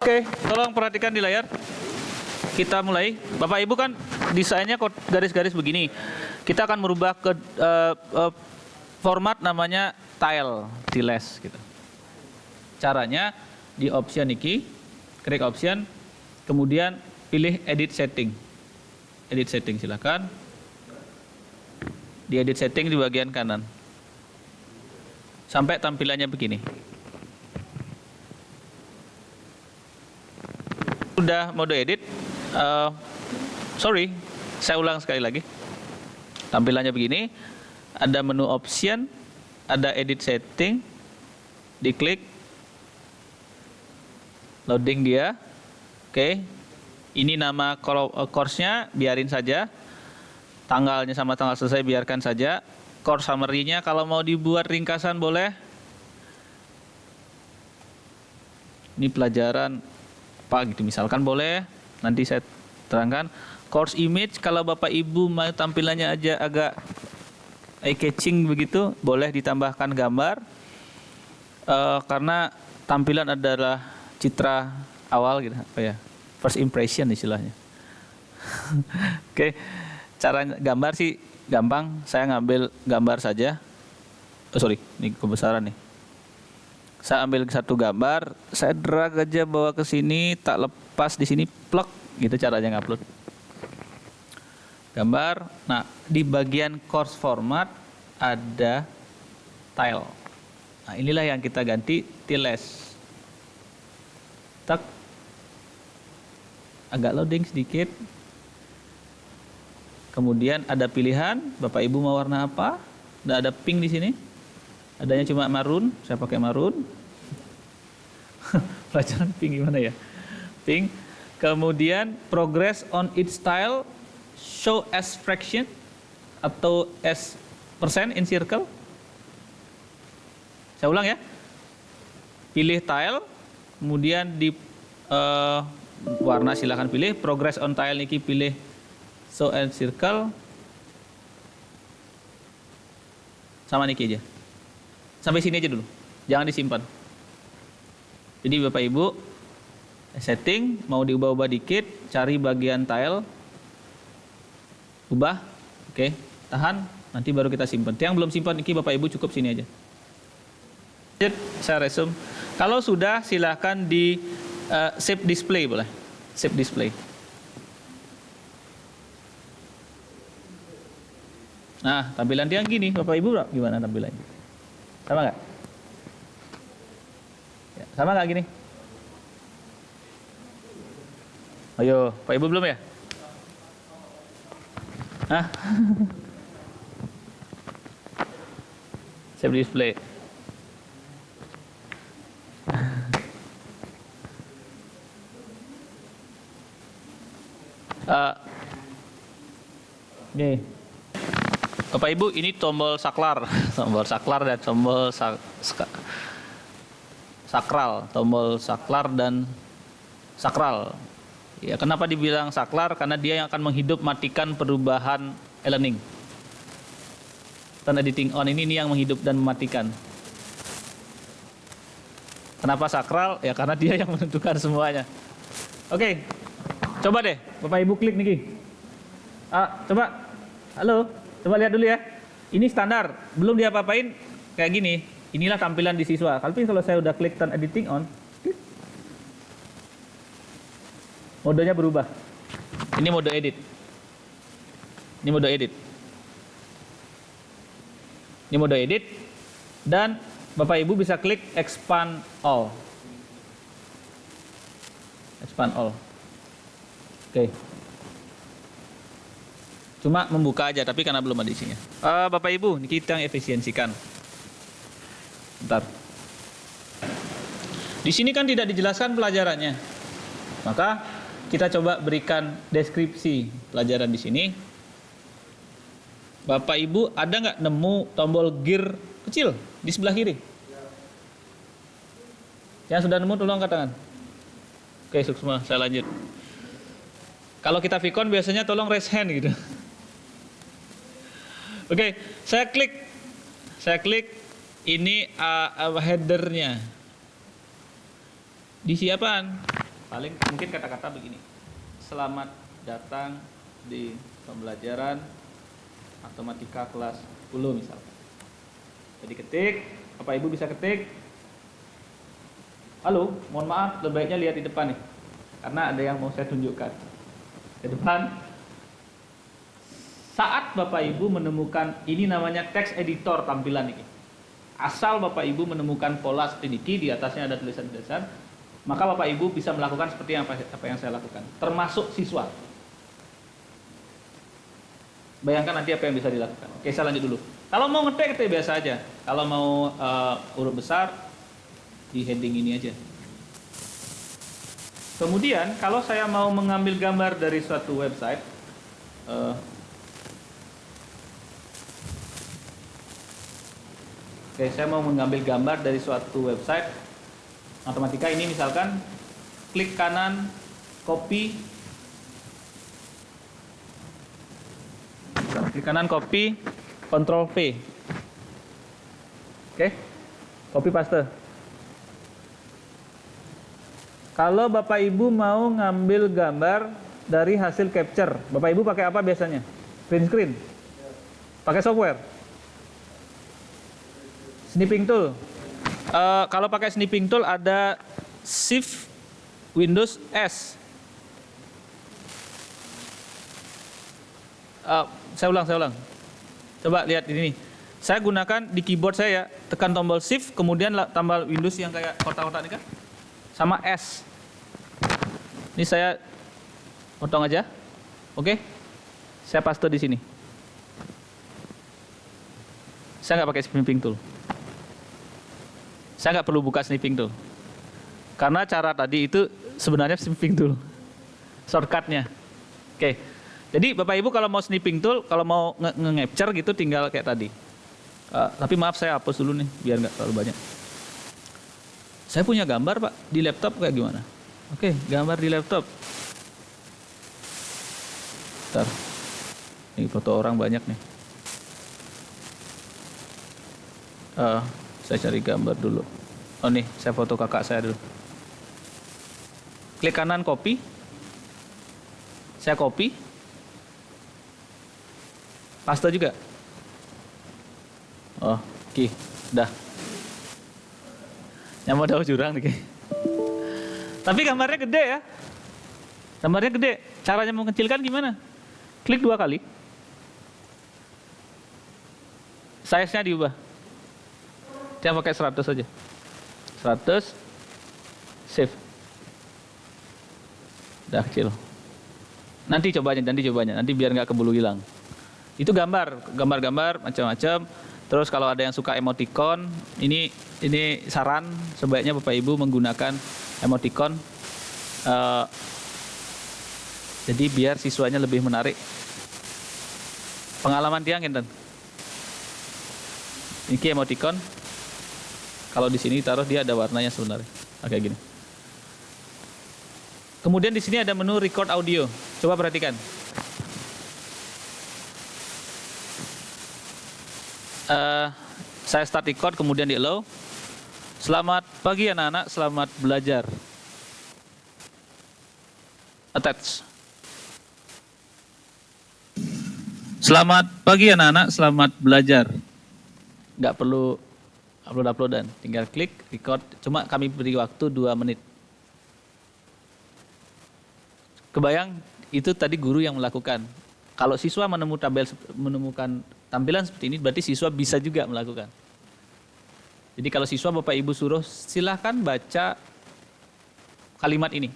Oke, tolong perhatikan di layar. Kita mulai. Bapak Ibu kan desainnya garis-garis begini. Kita akan merubah ke format namanya tiles gitu. Caranya di option iki, klik option, kemudian pilih edit setting. Edit setting silakan. Di edit setting di bagian kanan. Sampai tampilannya begini. Sudah mode edit. Sorry, saya ulang sekali lagi. Tampilannya begini. Ada menu option, ada edit setting. Diklik. Loading dia. Oke. Ini nama course-nya, biarin saja. Tanggalnya sama tanggal selesai biarkan saja. Course summary-nya kalau mau dibuat ringkasan boleh. Ini pelajaran apa gitu misalkan boleh. Nanti saya terangkan. Course image kalau Bapak Ibu mau tampilannya aja agak eye catching begitu, boleh ditambahkan gambar. Karena tampilan adalah citra awal gitu, apa ya? First impression istilahnya. Oke. Cara gambar sih gampang, saya ngambil gambar saja. Sorry, ini kebesaran nih. Saya ambil satu gambar, saya drag aja bawa ke sini, tak lepas di sini, plug, gitu caranya ngupload. Gambar. Nah, di bagian course format ada tile. Nah, inilah yang kita ganti tiles. Tak. Agak loading sedikit. Kemudian ada pilihan, Bapak Ibu mau warna apa? Nah, ada pink di sini. Adanya cuma marun, saya pakai marun. Pelajaran pink gimana ya? Pink. Kemudian progress on each style, show as fraction atau as percent in circle. Saya ulang ya. Pilih tile, kemudian di warna silahkan pilih. Progress on tile niki pilih show and circle. Sama niki aja. Sampai sini aja dulu. Jangan disimpan. Jadi Bapak Ibu setting mau diubah-ubah dikit, cari bagian tile. Ubah. Oke, tahan, nanti baru kita simpan. Yang belum simpan niki Bapak Ibu cukup sini aja. Saya resume. Kalau sudah silahkan di save display boleh. Save display. Nah, tampilan dia gini, Bapak Ibu gimana tampilannya? Sama nggak? Ya, sama nggak gini? Ayo, Pak Ibu belum ya? Hah? Save display. Nih. Bapak Ibu, ini tombol saklar, tombol saklar dan tombol sakral, tombol saklar dan sakral. Ya, kenapa dibilang saklar? Karena dia yang akan menghidup matikan perubahan e-learning. Dan editing on ini yang menghidup dan mematikan. Kenapa sakral? Ya karena dia yang menentukan semuanya. Oke, coba deh, Bapak Ibu klik niki. Coba, halo. Coba lihat dulu ya. Ini standar, belum diapa-apain kayak gini. Inilah tampilan di siswa. Tapi kalau saya udah klik turn editing on, modenya berubah. Ini mode edit. Ini mode edit. Ini mode edit. Dan Bapak Ibu bisa klik expand all. Expand all. Oke. Cuma membuka aja, tapi karena belum ada isinya. Bapak Ibu, ini kita yang efisiensikan. Bentar. Di sini kan tidak dijelaskan pelajarannya. Maka kita coba berikan deskripsi pelajaran di sini. Bapak Ibu ada nggak nemu tombol gear kecil di sebelah kiri? Yang sudah nemu tolong angkat tangan. Oke, sukses, saya lanjut. Kalau kita Vicon biasanya tolong raise hand gitu. Oke, saya klik ini headernya. Diisi apaan? Paling mungkin kata-kata begini. Selamat datang di pembelajaran matematika kelas 10 misalkan. Jadi ketik, Bapak Ibu bisa ketik. Halo, mohon maaf, lebih baiknya lihat di depan nih. Karena ada yang mau saya tunjukkan. Ke depan. Saat Bapak Ibu menemukan, ini namanya text editor tampilan ini. Asal Bapak Ibu menemukan pola seperti ini, di atasnya ada tulisan-tulisan, maka Bapak Ibu bisa melakukan seperti apa yang saya lakukan, termasuk siswa. Bayangkan nanti apa yang bisa dilakukan. Oke, saya lanjut dulu. Kalau mau ngetik ketik biasa aja. Kalau mau huruf besar di heading ini aja. Kemudian kalau saya mau mengambil gambar dari suatu website, oke, saya mau mengambil gambar dari suatu website matematika ini misalkan, klik kanan, copy, klik kanan copy, Ctrl V. Oke, copy paste. Kalau Bapak Ibu mau ngambil gambar dari hasil capture, Bapak Ibu pakai apa biasanya? Print screen? Pakai software? Snipping tool. Kalau pakai snipping tool ada Shift Windows S. Saya ulang. Coba lihat ini. Saya gunakan di keyboard saya, tekan tombol Shift, kemudian tambah Windows yang kayak kotak-kotak ini kan, sama S. Ini saya potong aja. Oke. Saya paste di sini. Saya nggak pakai snipping tool. Saya nggak perlu buka snipping tool. Karena cara tadi itu sebenarnya snipping tool. Shortcutnya. Oke. Jadi Bapak Ibu kalau mau snipping tool, kalau mau nge-capture gitu tinggal kayak tadi. Tapi maaf saya hapus dulu nih, biar nggak terlalu banyak. Saya punya gambar Pak, di laptop kayak gimana? Oke, gambar di laptop. Bentar. Ini foto orang banyak nih. Saya cari gambar dulu. Oh nih, saya foto kakak saya dulu. Klik kanan copy. Saya copy. Paste juga. Oh, oke. Dah. Yang mau tahu jurang nih. Tapi gambarnya gede ya. Gambarnya gede. Caranya mengecilkan gimana? Klik 2 kali. Size-nya diubah. Saya pakai 100 saja. 100. Save. Udah kecil. Nanti cobanya. Nanti biar nggak keburu hilang. Itu gambar macam-macam. Terus kalau ada yang suka emoticon, ini saran sebaiknya Bapak Ibu menggunakan emoticon. Jadi biar siswanya lebih menarik. Pengalaman tiang enten. Ini emoticon. Kalau di sini taruh dia ada warnanya sebenarnya. Kayak gini. Kemudian di sini ada menu record audio. Coba perhatikan. Saya start record, kemudian di allow. Selamat pagi anak-anak, selamat belajar. Attach. Selamat pagi anak-anak, selamat belajar. Nggak perlu upload-uploadan, tinggal klik record. Cuma kami beri waktu 2 menit. Kebayang itu tadi guru yang melakukan. Kalau siswa menemukan tampilan seperti ini, berarti siswa bisa juga melakukan. Jadi kalau siswa Bapak Ibu suruh silahkan baca kalimat ini,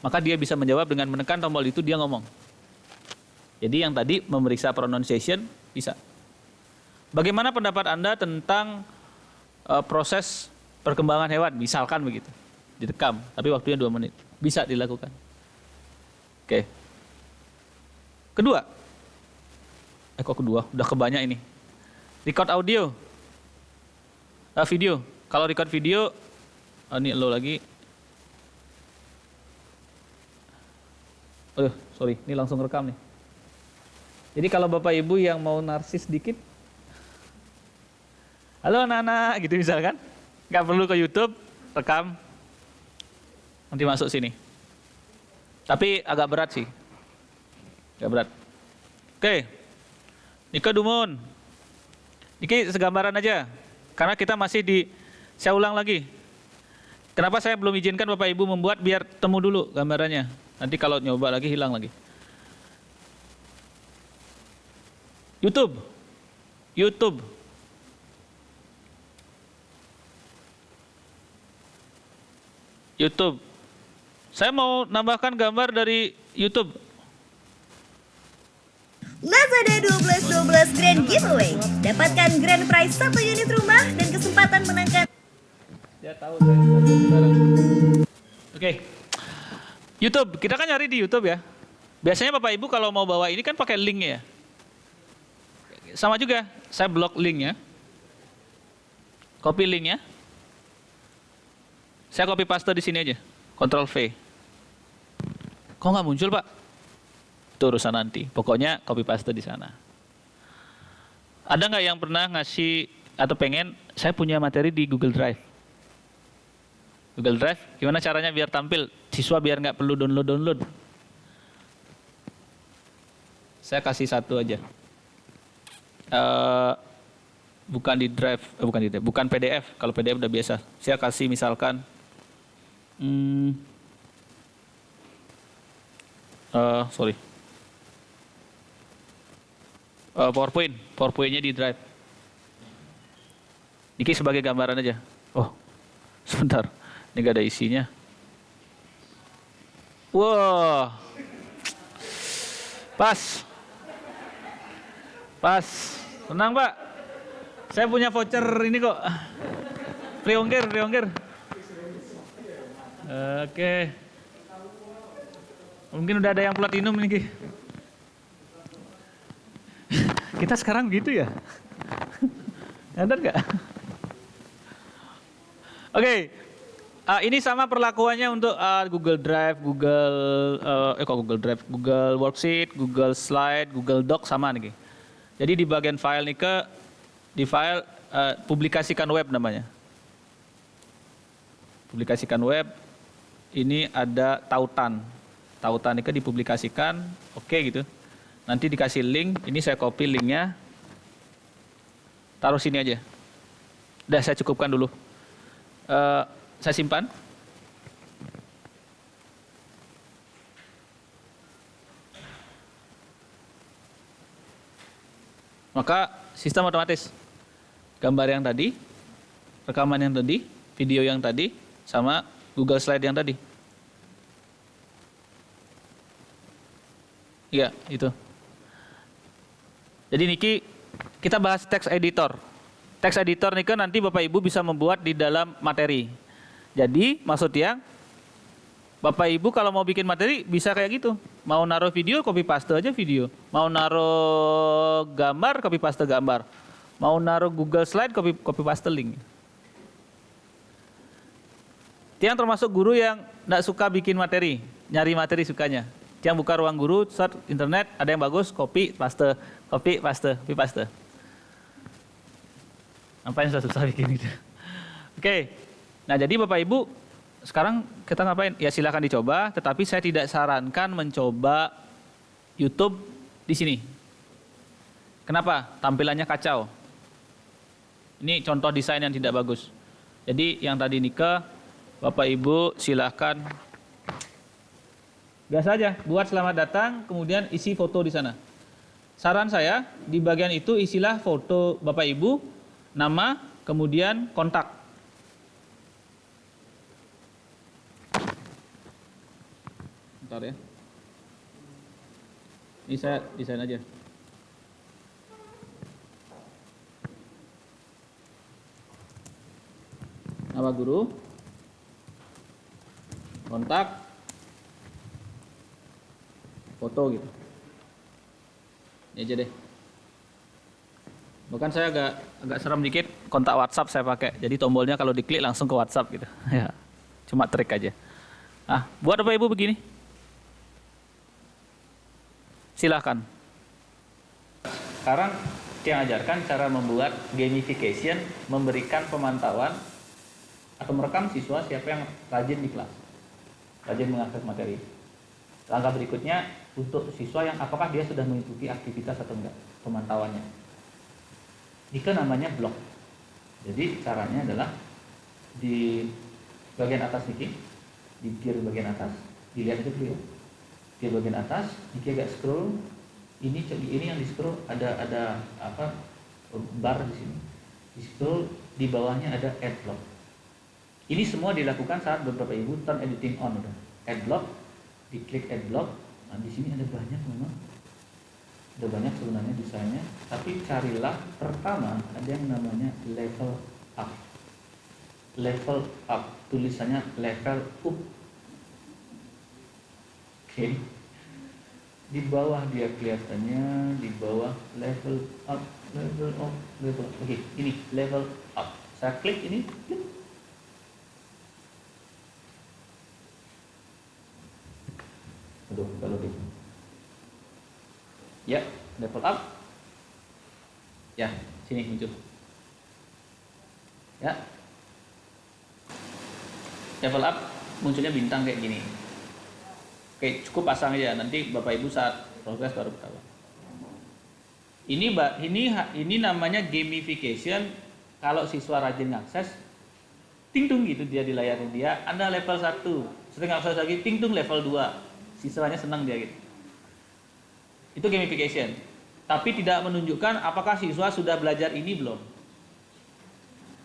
maka dia bisa menjawab dengan menekan tombol itu, dia ngomong. Jadi yang tadi memeriksa pronunciation bisa. Bagaimana pendapat Anda tentang proses perkembangan hewan? Misalkan begitu, direkam, tapi waktunya 2 menit. Bisa dilakukan. Oke. Kedua. Kok kedua? Udah kebanyak ini. Record audio. Video. Kalau record video, ini lo lagi. Oh, sorry, ini langsung rekam nih. Jadi kalau Bapak Ibu yang mau narsis dikit, halo anak-anak, gitu misalkan, nggak perlu ke YouTube, rekam, nanti masuk sini. Tapi agak berat sih. Agak berat. Oke. Nika Dumun. Niki segambaran aja. Karena kita masih di, saya ulang lagi. Kenapa saya belum izinkan Bapak Ibu membuat, biar temu dulu gambarannya. Nanti kalau nyoba lagi hilang lagi. YouTube. YouTube. YouTube. Saya mau nambahkan gambar dari YouTube. Lazada 12-12 Grand Giveaway. Dapatkan grand prize 1 unit rumah dan kesempatan menangkan. Dia tahu saya sekarang. Oke. YouTube, kita kan nyari di YouTube ya. Biasanya Bapak Ibu kalau mau bawa ini kan pakai link ya. Sama juga, saya blok linknya. Copy linknya. Saya copy paste di sini aja. Ctrl V. Kok nggak muncul, Pak? Itu urusan nanti. Pokoknya copy paste di sana. Ada nggak yang pernah ngasih atau pengen, saya punya materi di Google Drive? Google Drive, gimana caranya biar tampil? Siswa biar nggak perlu download. Saya kasih satu aja. Bukan di Drive, bukan PDF. Kalau PDF udah biasa. Saya kasih misalkan, PowerPoint-nya di Drive. Niki sebagai gambaran aja. Oh, sebentar, ini gak ada isinya. Wah, pas, tenang Pak. Saya punya voucher ini kok. Free ongkir. Oke. Mungkin udah ada yang platinum nih. Kita sekarang gitu ya? Ada nggak? Oke. Ini sama perlakuannya untuk Google Drive, Google Worksheet, Google Slide, Google Doc sama nih. Jadi di bagian file nih di file publikasikan web namanya. Publikasikan web, ini ada tautan. Tautan itu dipublikasikan, oke gitu. Nanti dikasih link, ini saya copy linknya, taruh sini aja. Udah saya cukupkan dulu. Saya simpan. Maka sistem otomatis. Gambar yang tadi, rekaman yang tadi, video yang tadi, sama Google Slide yang tadi. Iya, itu. Jadi niki kita bahas text editor. Text editor niki nanti Bapak Ibu bisa membuat di dalam materi. Jadi maksudnya Bapak Ibu kalau mau bikin materi bisa kayak gitu. Mau naruh video, copy paste aja video. Mau naruh gambar, copy paste gambar. Mau naruh Google Slide, copy paste link. Yang termasuk guru yang tidak suka bikin materi, nyari materi sukanya. Yang buka ruang guru, search internet, ada yang bagus, copy paste. Apa yang susah bikin gitu. Oke. Nah, jadi Bapak Ibu, sekarang kita ngapain? Ya silakan dicoba, tetapi saya tidak sarankan mencoba YouTube di sini. Kenapa? Tampilannya kacau. Ini contoh desain yang tidak bagus. Jadi yang tadi nikah, Bapak Ibu silahkan biasa aja buat selamat datang, kemudian isi foto di sana. Saran saya di bagian itu isilah foto Bapak Ibu, nama, kemudian kontak. Bentar ya. Ini saya desain aja. Nama guru, kontak, foto gitu. Ini aja deh. Bahkan saya agak seram dikit, kontak WhatsApp saya pakai. Jadi tombolnya kalau diklik langsung ke WhatsApp gitu. Ya, cuma trik aja. Buat Bapak Ibu begini. Silahkan. Sekarang yang ajarkan cara membuat gamification, memberikan pemantauan atau merekam siswa siapa yang rajin di kelas. rajin mengakses materi. Langkah berikutnya untuk siswa yang apakah dia sudah mengikuti aktivitas atau enggak, pemantauannya. Ini namanya blok. Jadi caranya adalah di bagian atas nih, di gear bagian atas, dilihat itu dulu ya. Gear bagian atas, Niki agak scroll. Ini yang di scroll ada apa bar di sini. Di scroll di bawahnya ada add block. Ini semua dilakukan saat beberapa ibu turn editing on udah. Add block, diklik add block. Nah, di sini ada banyak memang. Ada banyak sebenarnya desainnya, tapi carilah pertama ada yang namanya level up. Level up, tulisannya level up. Oke. Di bawah dia kelihatannya, di bawah level up, level up, level. Oke, ini level up. Saya klik ini, klik. Aduh, kalau gitu. Ya, level up. Ya, sini muncul. Ya. Level up munculnya bintang kayak gini. Oke, cukup pasang aja. Nanti Bapak Ibu saat progres baru ketahuan. Ini namanya gamification. Kalau siswa rajin ngakses, ting-tung gitu dia di layarnya dia. Anda level 1, sering ngakses lagi, ting-tung level 2. Siswanya senang dia gitu. Itu gamification. Tapi tidak menunjukkan apakah siswa sudah belajar ini belum.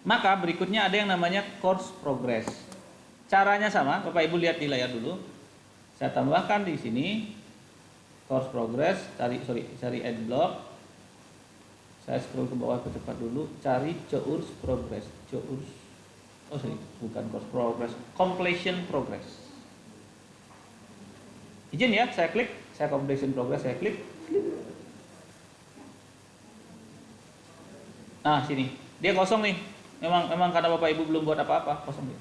Maka berikutnya ada yang namanya course progress. Caranya sama, Bapak Ibu lihat di layar dulu. Saya tambahkan di sini course progress, cari add block. Saya scroll ke bawah ke cepat dulu, cari course progress. Bukan course progress, completion progress. Izin ya, saya klik, saya completion progress, saya klik. Nah, sini. Dia kosong nih. Memang karena Bapak Ibu belum buat apa-apa, kosong dia.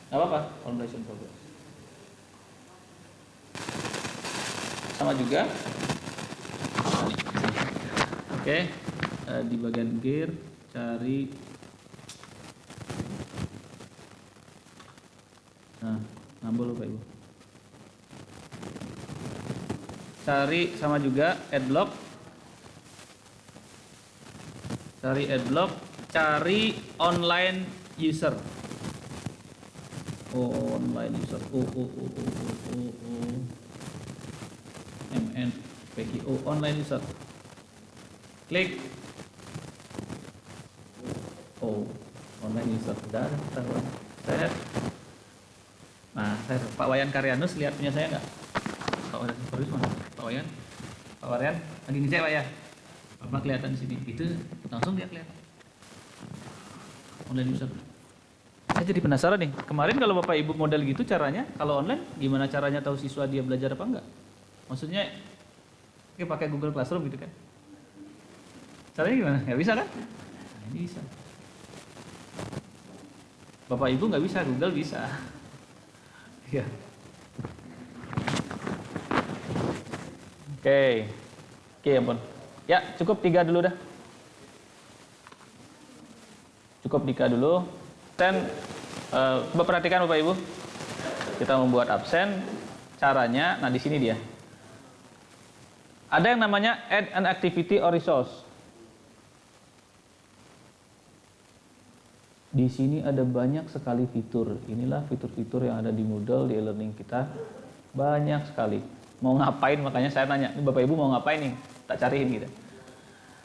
Enggak apa-apa, completion progress. Sama juga. Oke. Di bagian gear cari. Nah, nambah Bapak Ibu. Cari sama juga add block. Cari add block, cari online user. Online user. MNPQO online user. Klik. Online user. Sudah ada ketahuan. Saya Pak Wayan Karyanus lihat punya saya enggak? Pak Wayan Karyanus mana? Pak Wayan lagi ngecek Pak ya. Bapak kelihatan di sini. Itu langsung dia kelihatan. Online user. Saya jadi penasaran nih. Kemarin kalau Bapak Ibu model gitu caranya, kalau online gimana caranya tahu siswa dia belajar apa enggak? Maksudnya pakai Google Classroom gitu kan? Caranya gimana? Nggak bisa kan? Nah, ini bisa. Bapak Ibu nggak bisa, Google bisa. Ya. Oke, ampun. Ya, cukup 3 dulu dah. Cukup 3 dulu. Dan coba perhatikan Bapak Ibu. Kita membuat absen. Caranya, nah di sini dia. Ada yang namanya add an activity or resource. Di sini ada banyak sekali fitur. Inilah fitur-fitur yang ada di Moodle, di e-learning kita. Banyak sekali. Mau ngapain, makanya saya nanya, ini Bapak Ibu mau ngapain nih? Tak cariin gitu.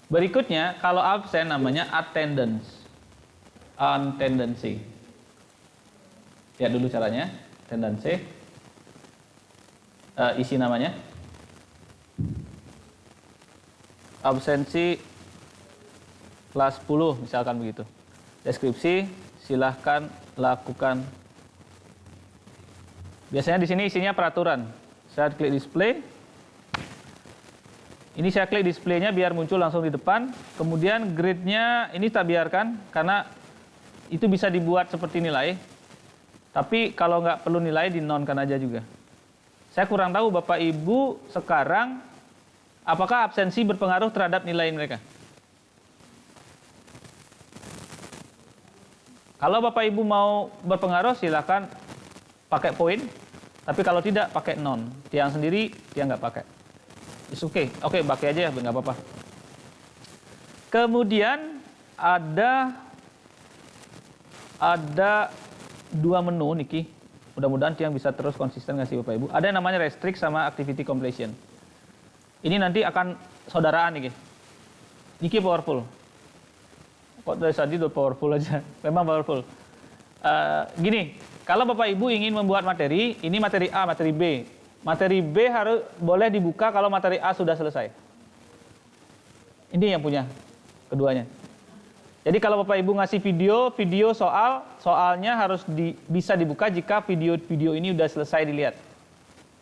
Berikutnya, kalau absen namanya attendancy. Lihat dulu caranya. Attendancy. Isi namanya. Absensi kelas 10 misalkan begitu. Deskripsi, silahkan lakukan. Biasanya di sini isinya peraturan. Saya klik display. Ini saya klik displaynya biar muncul langsung di depan. Kemudian grid-nya ini tak biarkan karena itu bisa dibuat seperti nilai. Tapi kalau nggak perlu nilai, di-nonkan aja juga. Saya kurang tahu Bapak Ibu sekarang apakah absensi berpengaruh terhadap nilai mereka. Kalau Bapak Ibu mau berpengaruh, silakan pakai poin. Tapi kalau tidak, pakai non. Tiang sendiri, tiang nggak pakai. It's okay. Oke, pakai aja ya, nggak apa-apa. Kemudian ada dua menu niki. Mudah-mudahan tiang bisa terus konsisten ngasih Bapak Ibu. Ada yang namanya restrict sama activity completion. Ini nanti akan saudaraan niki. Niki powerful. Kok dari tadi udah powerful aja? Memang powerful. Gini, kalau Bapak Ibu ingin membuat materi, ini materi A, materi B. Materi B harus boleh dibuka kalau materi A sudah selesai. Ini yang punya keduanya. Jadi kalau Bapak Ibu ngasih video soalnya harus bisa dibuka jika video ini udah selesai dilihat.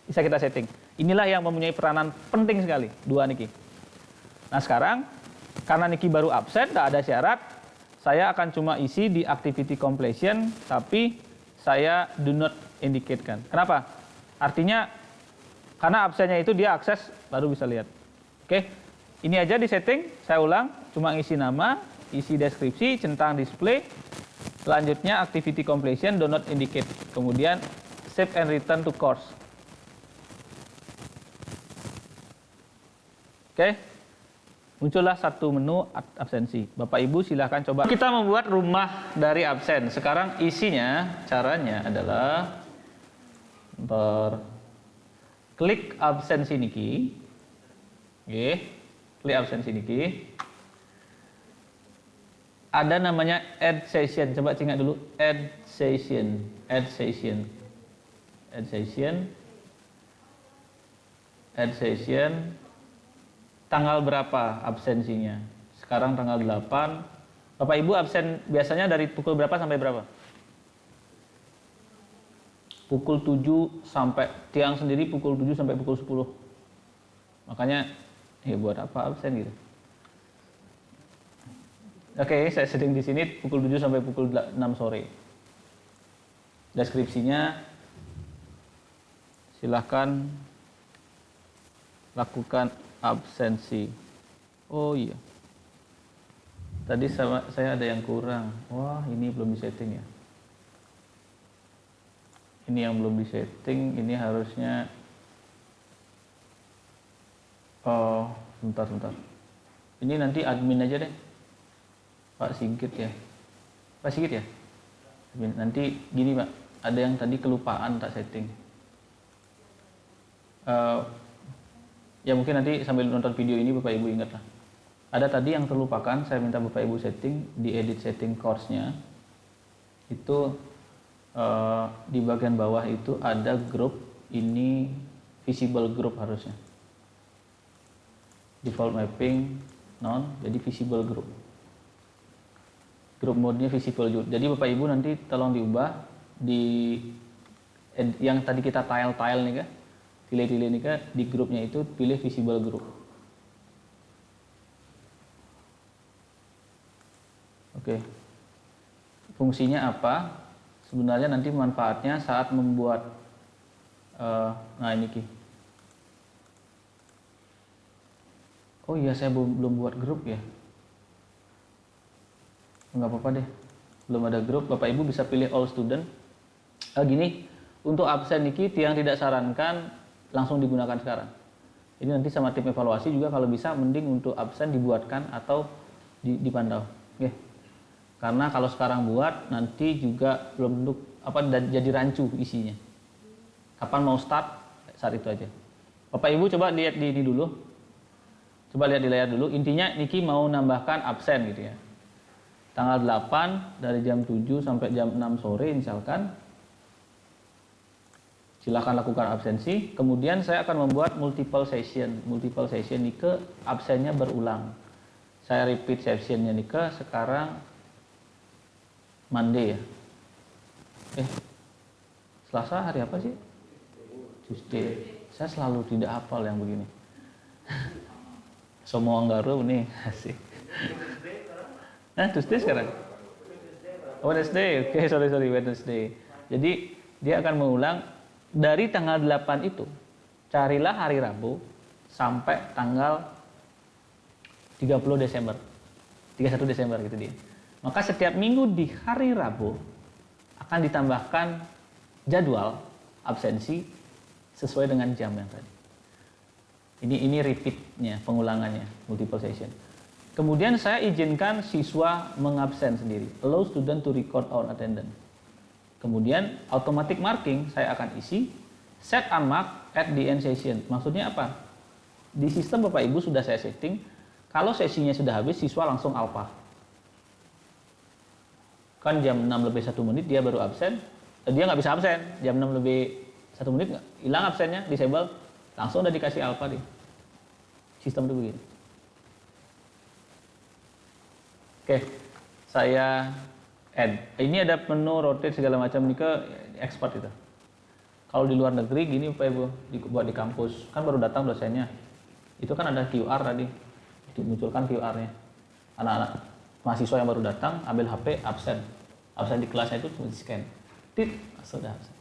Bisa kita setting. Inilah yang mempunyai peranan penting sekali, dua niki. Nah sekarang, karena niki baru absen, tidak ada syarat, saya akan cuma isi di activity completion, tapi saya do not indicate kan. Kenapa? Artinya, karena absennya itu dia akses, baru bisa lihat. Oke, ini aja di setting, saya ulang, cuma isi nama, isi deskripsi, centang display, selanjutnya activity completion, do not indicate. Kemudian, save and return to course. Oke, muncullah satu menu absensi. Bapak Ibu silahkan coba. Kita membuat rumah dari absen. Sekarang isinya, caranya adalah klik absensi niki. Oke, klik absensi niki. Ada namanya add session. Coba ingat dulu, add session. Tanggal berapa absensinya? Sekarang tanggal 8. Bapak Ibu absen biasanya dari pukul berapa sampai berapa? Pukul 7 sampai, tiang sendiri pukul 7 sampai pukul 10. Makanya, ya buat apa absen gitu. Oke, saya setting di sini pukul 7 sampai pukul 6 sore. Deskripsinya, silahkan lakukan absensi. Oh iya, tadi saya ada yang kurang. Wah, ini belum disetting ya. Ini yang belum disetting. Ini harusnya. Oh, sebentar. Ini nanti admin aja deh, Pak Sigit ya. Pak Sigit ya. Nanti gini Pak, ada yang tadi kelupaan tak setting. Ya mungkin nanti sambil nonton video ini Bapak Ibu ingat lah. Ada tadi yang terlupakan, saya minta Bapak Ibu setting di edit setting course-nya. Itu di bagian bawah itu ada group, ini visible group harusnya. Default mapping non, jadi visible group. Group mode-nya visible group. Jadi Bapak Ibu nanti tolong diubah di yang tadi kita tile nih kan. Delay nih kan, di grupnya itu pilih visible group. Oke. Fungsinya apa? Sebenarnya nanti manfaatnya saat membuat nah ini Ki. Oh iya, saya belum buat grup ya. Enggak apa-apa deh. Belum ada grup, Bapak Ibu bisa pilih all student. Gini, untuk absen Niki yang tidak sarankan langsung digunakan sekarang. Ini nanti sama tim evaluasi juga kalau bisa mending untuk absen dibuatkan atau dipantau. Oke. Karena kalau sekarang buat nanti juga belum tentu jadi rancu isinya. Kapan mau start saat itu aja. Bapak Ibu coba lihat di ini dulu. Coba lihat di layar dulu. Intinya Niki mau nambahkan absen gitu ya. Tanggal 8 dari jam 7 sampai jam 6 sore misalkan. Silahkan lakukan absensi. Kemudian saya akan membuat multiple session ini ke absennya berulang. Saya repeat sessionnya nih ke sekarang Monday ya. Selasa hari apa sih? Tuesday. Saya selalu tidak hafal yang begini. Semua anggaru nih asik. Tuesday sekarang? Wednesday. Oke, sorry Wednesday. Jadi dia akan mengulang dari tanggal 8 itu, carilah hari Rabu sampai tanggal 31 Desember gitu dia. Maka setiap minggu di hari Rabu akan ditambahkan jadwal absensi sesuai dengan jam yang tadi. Ini repeatnya, pengulangannya, multiple session. Kemudian saya izinkan siswa mengabsen sendiri. Allow student to record our attendance. Kemudian automatic marking saya akan isi set unmark at the end session. Maksudnya apa? Di sistem Bapak Ibu sudah saya setting, kalau sesinya sudah habis siswa langsung alpha. Kan jam 6 lebih 1 menit dia baru absen, dia nggak bisa absen. Jam 6 lebih 1 menit hilang absennya, disable, langsung udah dikasih alpha di sistem itu begini. Oke, saya add. Ini ada menu rotate segala macam ini ke export itu. Kalau di luar negeri gini Bapak Ibu, buat di kampus, kan baru datang dosennya. Itu kan ada QR tadi, dimunculkan QR-nya. Anak-anak mahasiswa yang baru datang, ambil HP, absen. Absen di kelasnya itu cuma di-scan. Tit, sudah absen.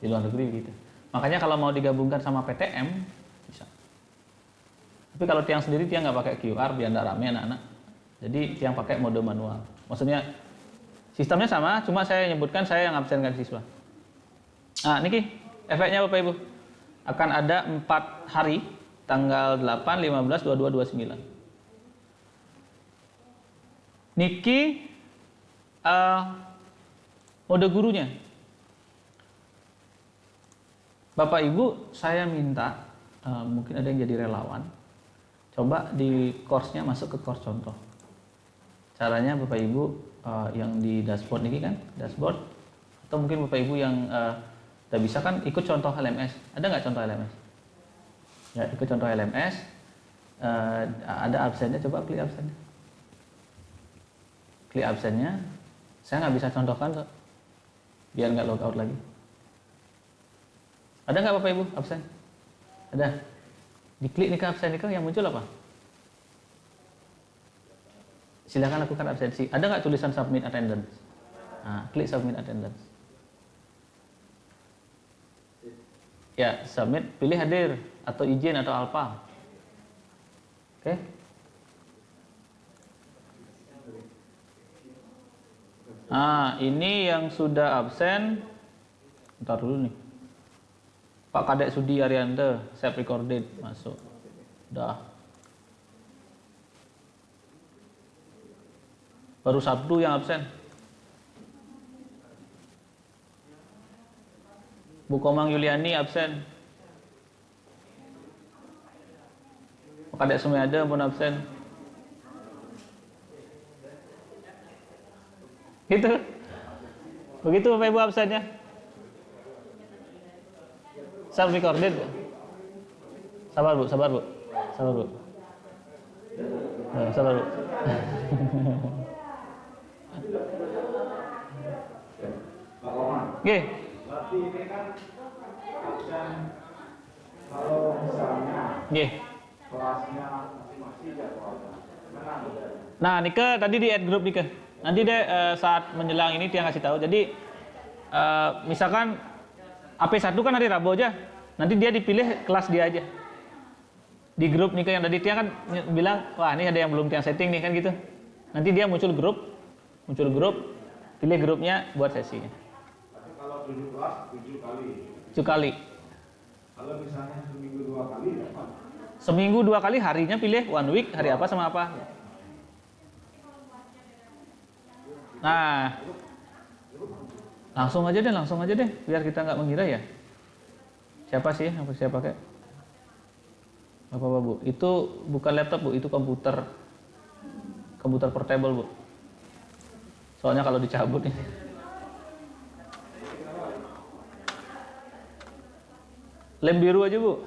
Di luar negeri gitu. Makanya kalau mau digabungkan sama PTM, bisa. Tapi kalau tiang sendiri, tiang nggak pakai QR, biar nggak rame anak-anak. Jadi tiang pakai mode manual. Maksudnya sistemnya sama, cuma saya nyebutkan saya yang absenkan siswa. Nah, niki efeknya Bapak Ibu. Akan ada 4 hari, tanggal 8, 15, 22, 29. Niki mode gurunya. Bapak Ibu, saya minta mungkin ada yang jadi relawan. Coba di course-nya masuk ke course contoh. Caranya Bapak Ibu yang di dashboard niki kan, dashboard, atau mungkin Bapak Ibu yang tidak bisa kan ikut contoh LMS. Ada nggak contoh LMS? Ya, ikut contoh LMS. Ada absennya, coba klik absennya. Klik absennya. Saya nggak bisa contohkan kok, biar nggak logout lagi. Ada nggak Bapak Ibu absen? Ada. Diklik nih ke absen nih, yang muncul apa? Silakan lakukan absensi. Ada nggak tulisan submit attendance? Nah, klik submit attendance. Ya, submit, pilih hadir atau izin atau alpha. Oke. Nah, ini yang sudah absen. Bentar dulu nih. Pak Kadek Sudi Ariante, save recorded, masuk. Udah. Baru Sabtu yang absen. Bu Komang Yuliani absen. Pak Kadek Sumiada pun absen. Gitu. Begitu Bapak Ibu absennya. Self recorded. Sabar Bu, sabar Bu. Sabar Bu. Nah, sabar Bu. Oke. Berarti ini kan absen kalau misalnya kelasnya masing-masing jadwalnya. Nah, Nike tadi di add group Nike. Nanti deh saat menjelang ini dia ngasih tahu. Jadi misalkan AP1 kan hari Rabu aja. Nanti dia dipilih kelas dia aja. Di grup Nike yang tadi dia kan bilang, wah ini ada yang belum tiang setting nih kan gitu. Nanti dia muncul grup, pilih grupnya buat sesinya. Tapi kalau 7 kelas 7 kali. 7 kali. Kalau misalnya seminggu 2 kali dapat. Seminggu 2 kali, harinya pilih 1 week, hari apa sama apa. Nah, langsung aja deh, biar kita nggak mengira ya. Siapa sih yang saya pakai? Bapak Bu, itu bukan laptop Bu, itu komputer portable Bu. Soalnya kalau dicabut ini. Lem biru aja Bu.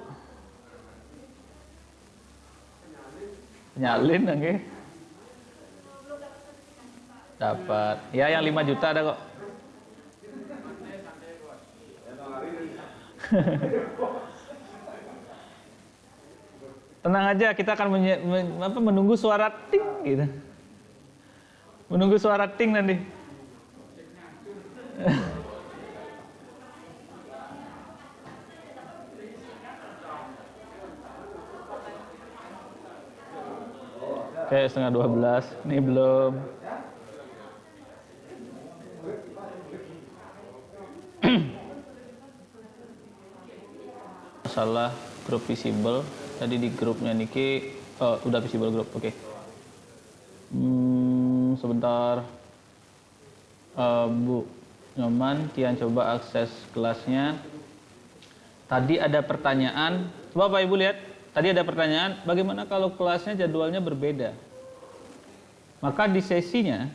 Nyalin oke. Dapat. Ya yang 5 juta ada kok. Tenang aja, kita akan menunggu suara ting gitu. Menunggu suara ting nanti. Oke, setengah 12. Ini belum. masalah grup visible. Tadi di grupnya Niki udah visible grup, oke. Sebentar. Bu Nyoman, Kian coba akses kelasnya. Tadi ada pertanyaan, coba Bapak Ibu lihat. Tadi ada pertanyaan, bagaimana kalau kelasnya jadwalnya berbeda? Maka di sesinya,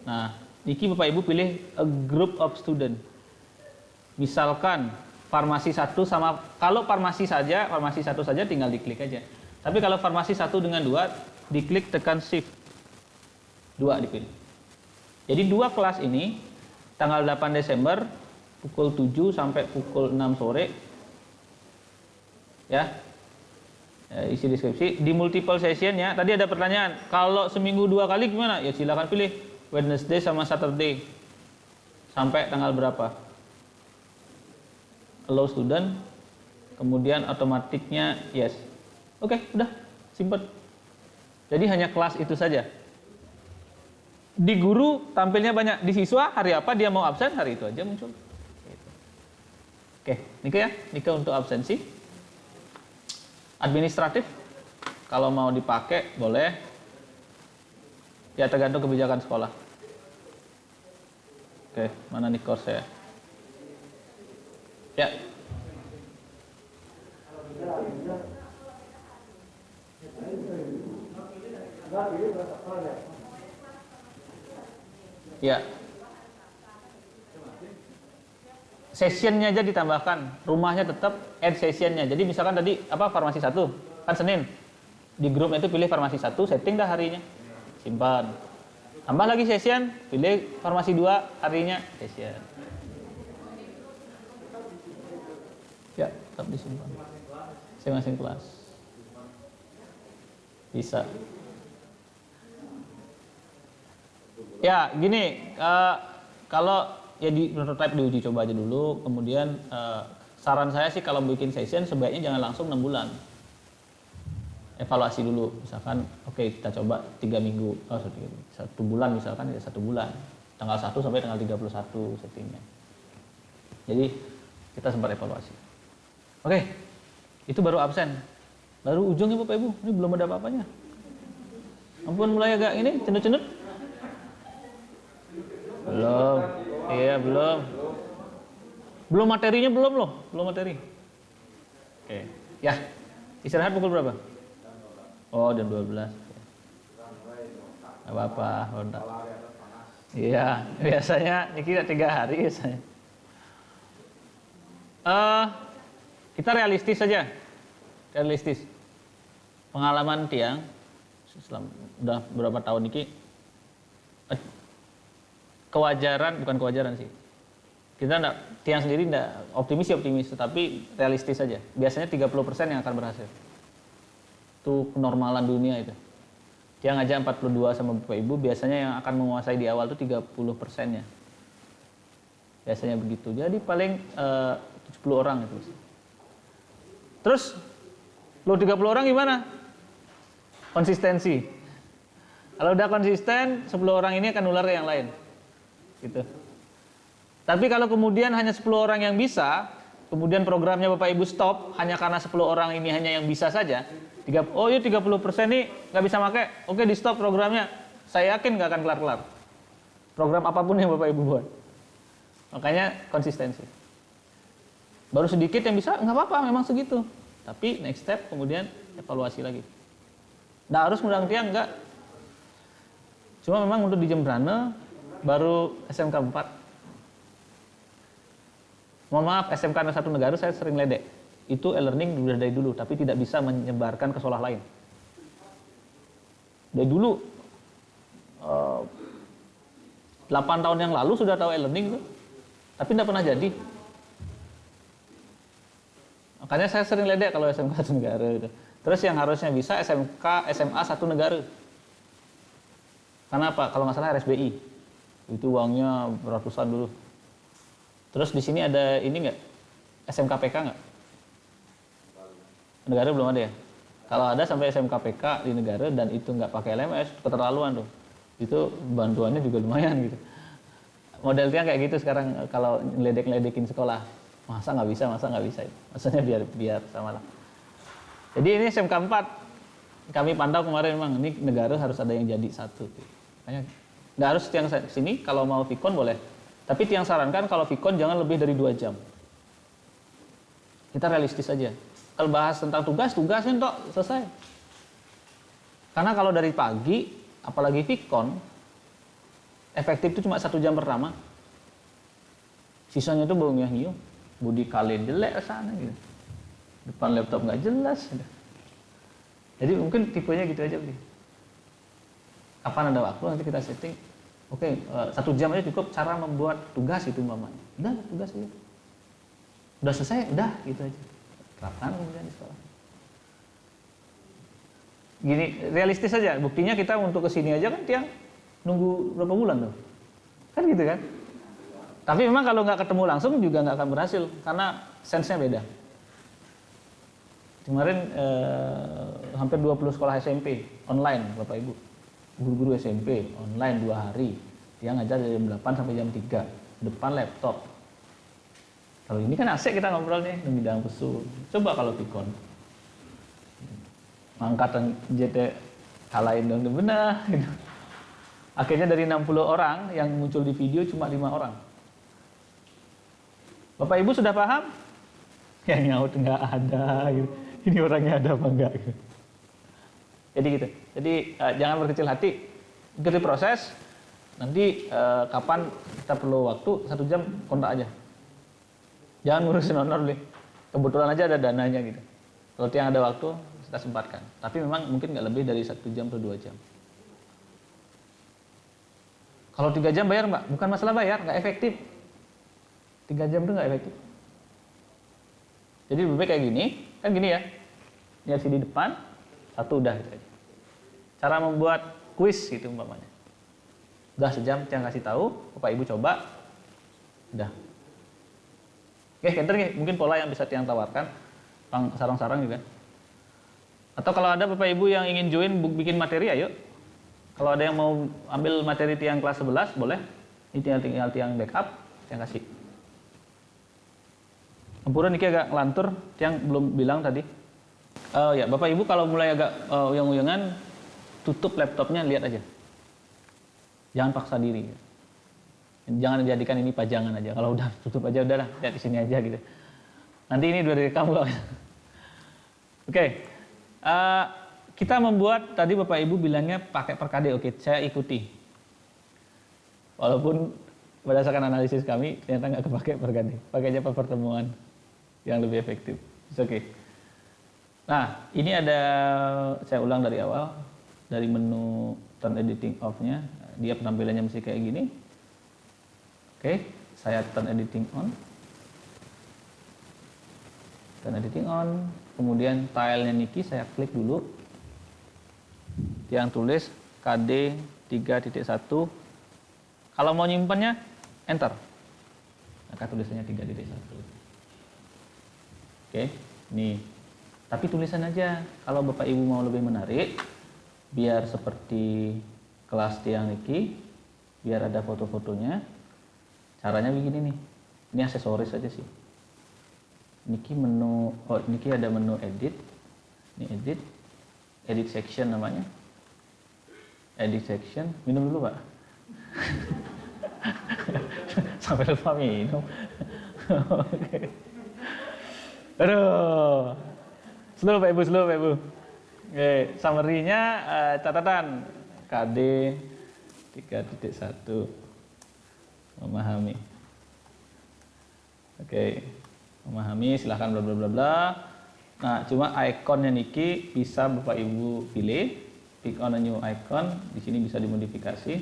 nah, Niki Bapak Ibu pilih a group of student. Misalkan farmasi 1 sama, kalau farmasi 1 saja tinggal diklik aja. Tapi kalau farmasi 1 dengan 2, diklik tekan shift. 2 dipilih. Jadi 2 kelas ini, tanggal 8 Desember, pukul 7 sampai pukul 6 sore. Ya, isi deskripsi. Di multiple session ya, tadi ada pertanyaan, kalau seminggu 2 kali gimana? Ya silakan pilih Wednesday sama Saturday. Sampai tanggal berapa? Allow student, kemudian otomatiknya yes. Oke, udah, simple. Jadi hanya kelas itu saja. Di guru tampilnya banyak, di siswa hari apa dia mau absen, hari itu aja muncul. Gitu. Oke, Nika ya, Nika untuk absensi. Administratif, kalau mau dipakai boleh. Ya tergantung kebijakan sekolah. Oke, mana nih course ya? Ya. Ya. Sessionnya aja ditambahkan, rumahnya tetap add sessionnya. Jadi misalkan tadi apa farmasi 1, kan Senin. Di grupnya itu pilih farmasi 1, setting dah harinya. Simpan. Tambah lagi session, pilih farmasi 2 harinya, session. Ya, tetap disimpan. Masing-masing kelas. Bisa. Ya, gini, kalau ya di prototype diuji coba aja dulu, kemudian saran saya sih kalau bikin session sebaiknya jangan langsung 6 bulan. Evaluasi dulu, misalkan oke, kita coba 3 minggu, 1 bulan misalkan ya 1 bulan. Tanggal 1 sampai tanggal 31 settingnya. Jadi kita sempat evaluasi. Oke, itu baru absen. Baru ujungnya Bapak Ibu, ini belum ada apa-apanya. Ampun mulai agak ini, cendut-cendut. Belum, iya belum. Belum materinya belum loh, belum materi. Oke, ya. Istirahat pukul berapa? Oh, jam 12. Gak apa-apa, honda. Iya, biasanya ini 3 hari biasanya. Kita realistis saja. Realistis. Pengalaman Tiang, udah berapa tahun ini, bukan kewajaran sih. Kita Tiang sendiri enggak optimis, tetapi realistis saja. Biasanya 30% yang akan berhasil. Itu kenormalan dunia itu. Tiang aja 42 sama Bapak Ibu, biasanya yang akan menguasai di awal itu 30%-nya. Biasanya begitu. Jadi paling 70 orang itu. Terus, lo 30 orang gimana? Konsistensi. Kalau udah konsisten, 10 orang ini akan nular ke yang lain. Gitu. Tapi kalau kemudian hanya 10 orang yang bisa, kemudian programnya Bapak Ibu stop, hanya karena 10 orang ini hanya yang bisa saja, 30% nih nggak bisa pakai, oke di stop programnya. Saya yakin nggak akan kelar-kelar. Program apapun yang Bapak Ibu buat. Makanya konsistensi. Baru sedikit yang bisa, nggak apa-apa, memang segitu. Tapi next step kemudian evaluasi lagi. Nggak harus ngundang Tiang, nggak. Cuma memang untuk di Jembrane baru SMK 4. Mohon maaf, SMK 1 Negara saya sering ledek. Itu e-learning sudah dari dulu, tapi tidak bisa menyebarkan ke sekolah lain. Dari dulu, 8 tahun yang lalu sudah tahu e-learning itu, tapi tidak pernah jadi. Makanya saya sering ledek kalau SMK 1 Negara itu. Terus yang harusnya bisa SMK, SMA 1 Negara. Karena apa? Kalau nggak salah RSBI. Itu uangnya ratusan dulu. Terus di sini ada ini nggak? SMKPK nggak? Negara belum ada ya? Kalau ada sampai SMKPK di negara dan itu nggak pakai LMS, keterlaluan tuh. Itu bantuannya juga lumayan gitu. Model Tiang kayak gitu sekarang kalau ngeledek-ngeledekin sekolah. Masa nggak bisa, maksudnya biar sama lah. Jadi ini SMK 4 kami pantau kemarin, memang ini negara harus ada yang jadi satu. Makanya nggak harus tiang sini, kalau mau Vicon boleh. Tapi tiang sarankan kalau Vicon jangan lebih dari 2 jam. Kita realistis aja. Kalau bahas tentang tugasnya tok selesai. Karena kalau dari pagi, apalagi Vicon, efektif itu cuma 1 jam pertama. Sisanya itu bau nyiu, budi kalian jelek sana gitu. Depan laptop nggak jelas. Gitu. Jadi mungkin tipenya gitu aja. Kapan ada waktu nanti kita setting. Oke, 1 jam aja cukup cara membuat tugas itu umpamanya. Udah tugas aja. Udah selesai, udah gitu aja. Terapkan kemudian di sekolah. Gini, realistis aja. Buktinya kita untuk kesini aja kan tiang nunggu berapa bulan tuh. Kan gitu kan. Tapi memang kalau nggak ketemu langsung juga nggak akan berhasil. Karena sense-nya beda. Kemarin hampir 20 sekolah SMP online Bapak Ibu. Guru-guru SMP online 2 hari. Dia ngajar dari jam 8 sampai jam 3. Depan laptop. Kalau ini kan asik kita ngobrol nih, di bidang pesu. Coba kalau Vicon. Angkatan JT kalahin dong, benar. Gitu. Akhirnya dari 60 orang yang muncul di video cuma 5 orang. Bapak Ibu sudah paham? Yang nyaut nggak ada. Gitu. Ini orangnya ada apa enggak? Gitu. Jadi gitu. Jadi jangan berkecil hati. Ikuti proses. Nanti kapan kita perlu waktu 1 jam kontak aja. Jangan ngurusin honor deh. Kebetulan aja ada dananya gitu. Kalau tiang ada waktu, kita sempatkan. Tapi memang mungkin nggak lebih dari 1 jam atau 2 jam. Kalau 3 jam bayar Mbak, bukan masalah bayar, nggak efektif. 3 jam itu nggak efektif. Jadi lebih baik kayak gini, kan gini ya. Lihat sini depan, 1 udah gitu aja. Cara membuat kuis gitu umpamanya. Udah sejam, tiang kasih tahu, Bapak Ibu coba, udah. Oke, enter nih, mungkin pola yang bisa tiang tawarkan, sarang-sarang juga. Atau kalau ada Bapak Ibu yang ingin join bikin materi, ayo. Kalau ada yang mau ambil materi tiang kelas 11, boleh. Ini tinggal tiang backup, tiang kasih. Ampura niki agak ngelantur, tiang belum bilang tadi. Ya, Bapak Ibu kalau mulai agak uyang-uyangan, tutup laptopnya, lihat aja. Jangan paksa diri. Jangan jadikan ini pajangan aja. Kalau udah tutup aja, udahlah, lihat di sini aja gitu. Nanti ini udah dari kamu. Oke. Kita membuat, tadi Bapak Ibu bilangnya pakai per KD. Oke, saya ikuti. Walaupun berdasarkan analisis kami, ternyata nggak kepake per KD. Pakai aja per pertemuan yang lebih efektif. Oke. Nah, ini ada, saya ulang dari awal. Dari menu turn editing off-nya, dia penampilannya mesti kayak gini. Oke, saya turn editing on. Turn editing on. Kemudian tilenya Niki saya klik dulu. Yang tulis KD 3.1. Kalau mau nyimpannya, enter. Maka tulisannya 3.1. Oke, nih. Tapi tulisan aja. Kalau Bapak Ibu mau lebih menarik, biar seperti kelas tiang Niki, biar ada foto-fotonya. Caranya begini nih. Ini aksesoris aja sih. Niki menu, Niki ada menu edit. Ini edit section namanya. Edit section. Minum dulu Pak. Sampai lupa minum. Oke. Aduh. Slow Pak Ibu. Oke, summary-nya catatan KD 3.1. Memahami. Oke. Memahami, silahkan bla bla bla bla. Nah, cuma ikonnya Niki bisa Bapak Ibu pilih, pick on a new icon. Di sini bisa dimodifikasi,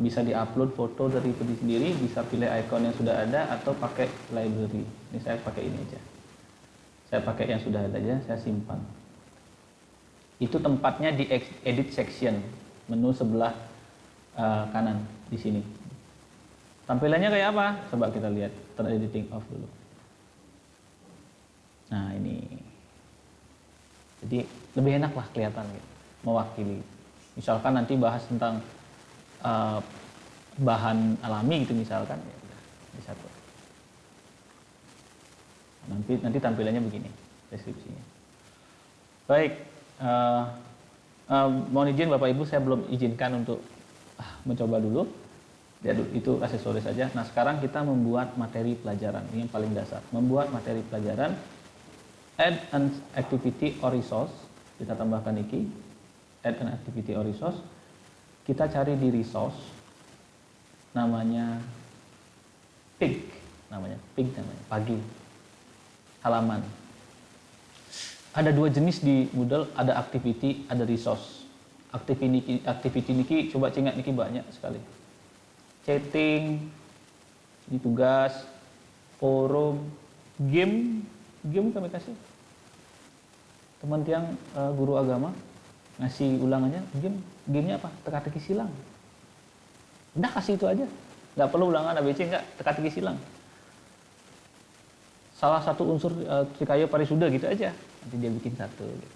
bisa diupload foto dari diri sendiri, bisa pilih icon yang sudah ada atau pakai library. Ini saya pakai ini aja. Saya pakai yang sudah ada aja, saya simpan. Itu tempatnya di edit section, menu sebelah kanan di sini. Tampilannya kayak apa? Coba kita lihat, turn editing off dulu. Nah ini, jadi lebih enak lah kelihatan gitu, mewakili. Misalkan nanti bahas tentang bahan alami gitu misalkan, ya bisa tuh. Nanti tampilannya begini deskripsinya. Baik, mohon izin Bapak Ibu, saya belum izinkan untuk mencoba dulu. Ya, itu aksesoris saja. Nah, sekarang kita membuat materi pelajaran. Ini yang paling dasar. Membuat materi pelajaran, add an activity or resource. Kita tambahkan iki, add an activity or resource. Kita cari di resource, namanya pig, namanya pagi, halaman. Ada dua jenis di Moodle, ada activity, ada resource. Activity niki coba ingat niki banyak sekali. Chatting, ini tugas, forum, game kami kasih. Teman tiang guru agama ngasih ulangannya, gamenya apa? Teka-teki silang. Udah kasih itu aja, nggak perlu ulangan ABC, nggak, teka-teki silang. Salah satu unsur Trikaya Parisuda gitu aja, nanti dia bikin satu. Gitu.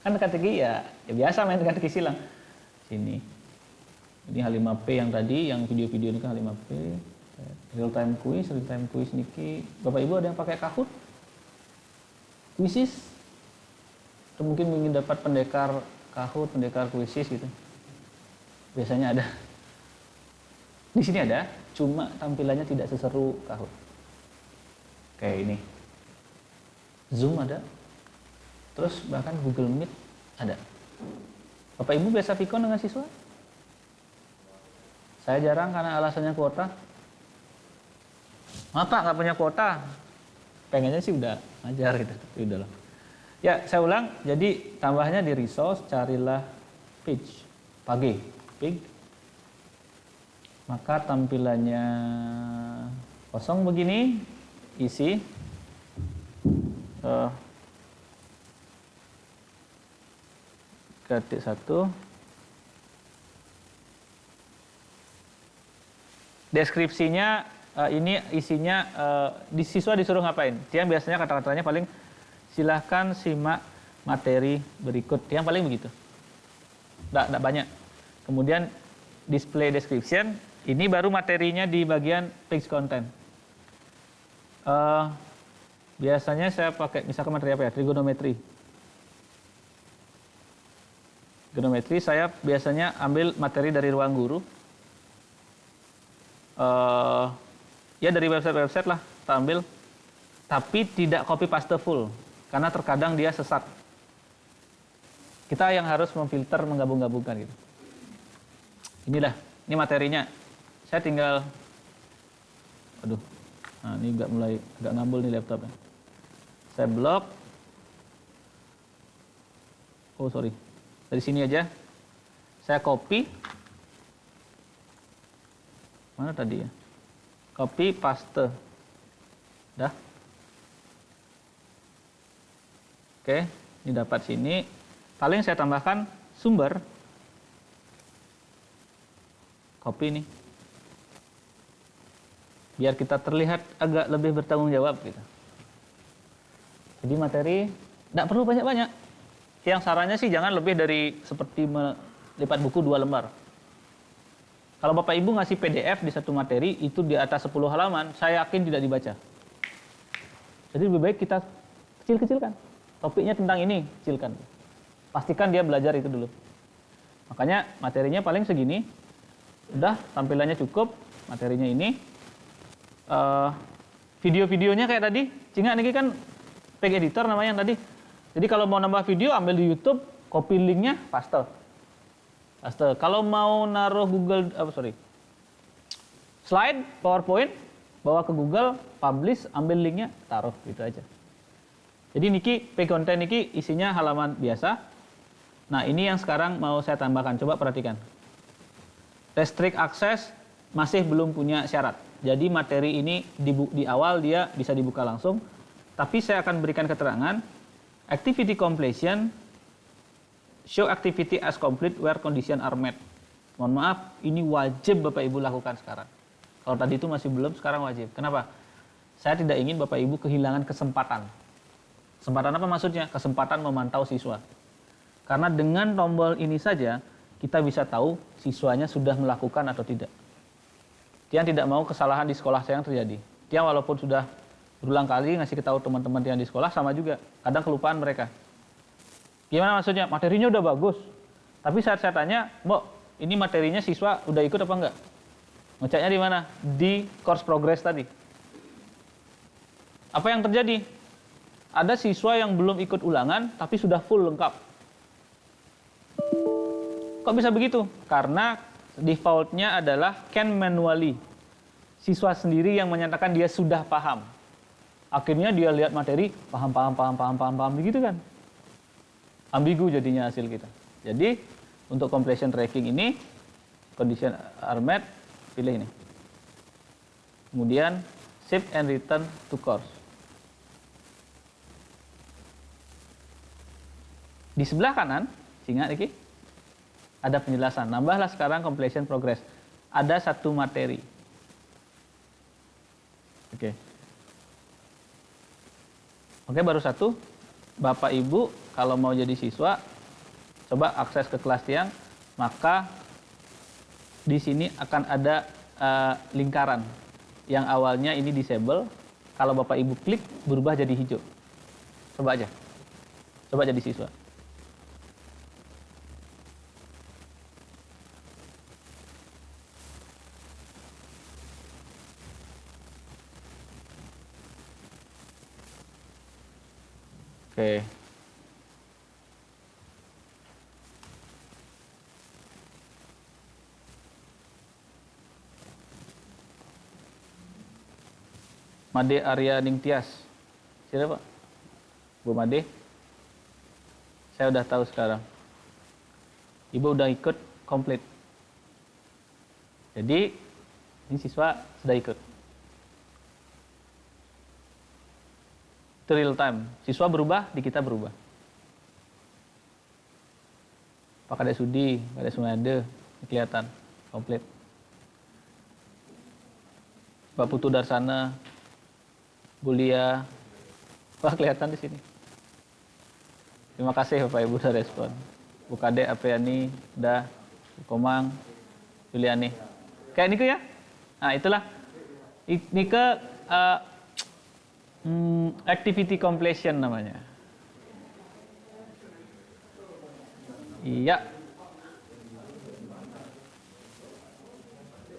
Kan teka-teki ya biasa main teka-teki silang. Sini. Ini H5P yang tadi, yang video-video ini kan H5P. Real time quiz niki. Bapak Ibu ada yang pakai Kahoot? Quizzes? Atau mungkin ingin dapat pendekar Kahoot, pendekar quizzes gitu. Biasanya ada. Di sini ada, cuma tampilannya tidak seseru Kahoot. Kayak ini. Zoom ada. Terus bahkan Google Meet ada. Bapak Ibu biasa Vicon dengan siswa? Saya jarang karena alasannya kuota. Pak nggak punya kuota? Pengennya sih udah ngajar gitu, tapi udahlah. Ya, saya ulang. Jadi tambahnya di resource, carilah page, pagi, pig. Maka tampilannya kosong begini, isi. Ketik 1. Deskripsinya ini isinya di siswa disuruh ngapain? Dia biasanya kata-katanya paling silahkan simak materi berikut. Yang paling begitu. Nggak banyak. Kemudian display description. Ini baru materinya di bagian page content. Biasanya saya pakai misalkan materi apa ya? Trigonometri. Trigonometri saya biasanya ambil materi dari ruang guru. Ya dari website lah kita ambil, tapi tidak copy paste full karena terkadang dia sesat. Kita yang harus memfilter, menggabung-gabungkan gitu. Inilah, ini materinya. Saya tinggal, nah ini mulai agak ngambul nih laptopnya. Saya blok. Dari sini aja. Saya copy. Mana tadi ya? Copy, paste. Dah. Oke, ini dapat sini. Paling saya tambahkan sumber. Copy nih. Biar kita terlihat agak lebih bertanggung jawab gitu. Jadi materi tidak perlu banyak-banyak. Yang sarannya sih jangan lebih dari seperti melipat buku 2 lembar. Kalau Bapak Ibu ngasih PDF di satu materi, itu di atas 10 halaman, saya yakin tidak dibaca. Jadi lebih baik kita kecil-kecilkan. Topiknya tentang ini, kecilkan. Pastikan dia belajar itu dulu. Makanya materinya paling segini. Udah, tampilannya cukup. Materinya ini. Video-videonya kayak tadi. Cinga ini kan page editor namanya yang tadi. Jadi kalau mau nambah video, ambil di YouTube, copy linknya, paste. Kalau mau naruh slide, PowerPoint, bawa ke Google, publish, ambil linknya, taruh, gitu aja. Jadi niki, page content niki isinya halaman biasa. Nah ini yang sekarang mau saya tambahkan, coba perhatikan. Restrict access masih belum punya syarat. Jadi materi ini di awal dia bisa dibuka langsung, tapi saya akan berikan keterangan, activity completion, show activity as complete where condition are met. Mohon maaf, ini wajib Bapak Ibu lakukan sekarang. Kalau tadi itu masih belum, sekarang wajib. Kenapa? Saya tidak ingin Bapak Ibu kehilangan kesempatan. Kesempatan apa maksudnya? Kesempatan memantau siswa. Karena dengan tombol ini saja, kita bisa tahu siswanya sudah melakukan atau tidak. Tiang tidak mau kesalahan di sekolah saya yang terjadi. Tiang walaupun sudah Berulang kali ngasih tahu teman-teman yang di sekolah sama juga. Kadang kelupaan mereka. Gimana maksudnya? Materinya udah bagus. Tapi saat saya tanya, Mbok, ini materinya siswa udah ikut apa enggak? Ngeceknya di mana? Di course progress tadi. Apa yang terjadi? Ada siswa yang belum ikut ulangan, tapi sudah full lengkap. Kok bisa begitu? Karena defaultnya adalah can manually. Siswa sendiri yang menyatakan dia sudah paham. Akhirnya dia lihat materi, paham, begitu kan? Ambigu jadinya hasil kita. Jadi, untuk completion tracking ini, condition are met, pilih ini. Kemudian, save and return to course. Di sebelah kanan, ingat ini, ada penjelasan. Nambahlah sekarang completion progress. Ada satu materi. Oke, baru satu. Bapak Ibu kalau mau jadi siswa, coba akses ke kelas tiang, maka di sini akan ada lingkaran yang awalnya ini disable. Kalau Bapak Ibu klik, berubah jadi hijau. Coba aja. Coba jadi siswa. Oke. Made Arya Ningtyas. Siapa, Pak? Bu Made? Saya udah tahu sekarang. Ibu udah ikut komplit. Jadi, ini siswa sudah ikut. Itu real time. Siswa berubah, di kita berubah. Pak Kades Sudi, Kades Sungade, kelihatan komplit. Pak Putu Darsana, Bulia, wah kelihatan di sini. Terima kasih Bapak Ibu sudah respon. Bu Kade, Apriani, udah, Bu Komang, Juliani. Kayak ini ya? Nah itulah. Ini ke activity completion namanya. Iya.